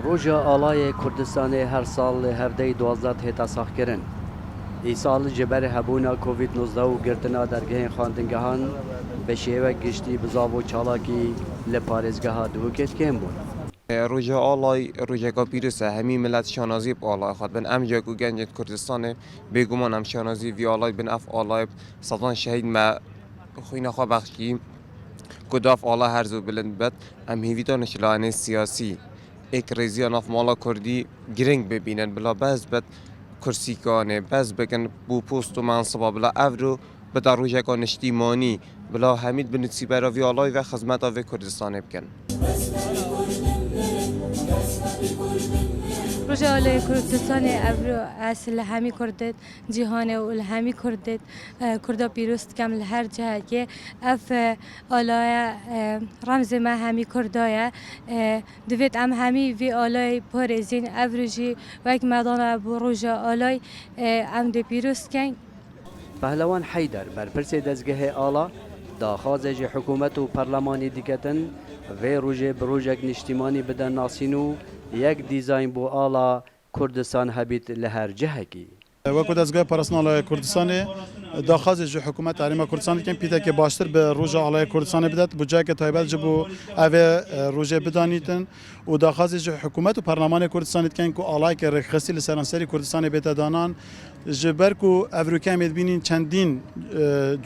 روژا آلای کردستان هر سال هفته 12 هتا ساخ کرن. ای سال جبر هبونا کووید 19 و گرتنا درگاه خواندنگهان به شیوه گشتی بزاو و چالاکی لپارزگاه دوکت کم بود. روژا آلای روژا کپیرسه همی ملت شانازی با آلای خود بن امجا کو گنجت کردستان بگمان هم شانازی وی آلای بن اف آلای سلطان شهید ما خوینا خوا بخشی کداف آلا هرزو بلند بد ام هیویتا نشلانه سیاسی ایک ریزیان اف مالا کردی گرنگ ببینن بلا باز بد کرسی کانه باز بکن بو پوست و منصبا بلا افرو بدا روژا کان اجتماعی بلا همید بنتسی برا وی آلای و خدمت آوی کردستان بکن. رجال کردستان ابرو اصل همی کردت جهان و همی کردت کردا پیروست کم هر جه که اف آلای رمز ما همی کردایه دوید ام همی وی آلای پارزین ابروجی وک مدان ابو رجا آلای ام ده پیروست کن. پهلوان حیدر برپرس دزگه آلا داخوازج حکومت و پارلمانی دیگتن و روژه بروژک نشتیمانی بدن ناسینو یک دیزاین بو آلا کردستان هبیت لهر جهکی. وەکو دەستگای پەرستناڵای کوردستانی داخوازێکی حکوومەت تاریما کوردستانی کەم پیتێکی باشتر بە ڕۆژە ئاڵای کوردستانی بدات بجایکە تایبەت ji بۆ ئەvێ ڕۆژێ بدانیتن و داخوازێکی حکوومەت و پەرلەمانی کوردستانی بکەن و ئاڵایکە ڕێکخستی لە سەرانسەری کوردستانی بێتە دانان ji ber ku evrûkemê bînîn çendîn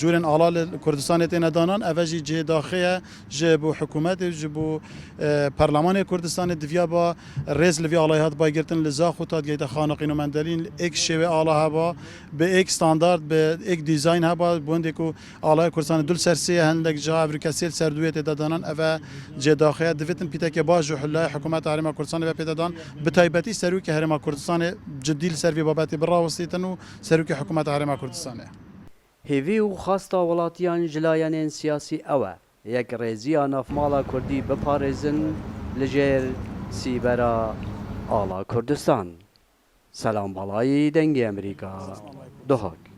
curên ala li Kurdistanê têne danan ev jî cêdaxeye ji bo hikûmetê ji bo Perlemanê Kurdistanê diviya ba rêz li vî alayê hat baygirtin li zax û tadgehta xaneqînomenderîn êk şêwê ala heba bi êk standard bi êk dîzayn heba bondê ku alaya Kurdistanê dul sersiyê hindek jiha evrûke sêl serdûyê têde danan ev e cêdaxeye divitin pîtekê baş ji hulayê hikûmeta Herêma Kurdistanê ve pêde dan bi taybetî serokê Herêma Kurdistanê ciddî li ser vê babetê birawestîtin سروک حکومت هرم کردستانه. هیوی و خاستا ولاتیان جلایان سیاسی اوه یک ریزیان افمالا کردی بپارزن لجر سیبرا آلا کردستان. سلام بالای دنگ امریکا دهاک.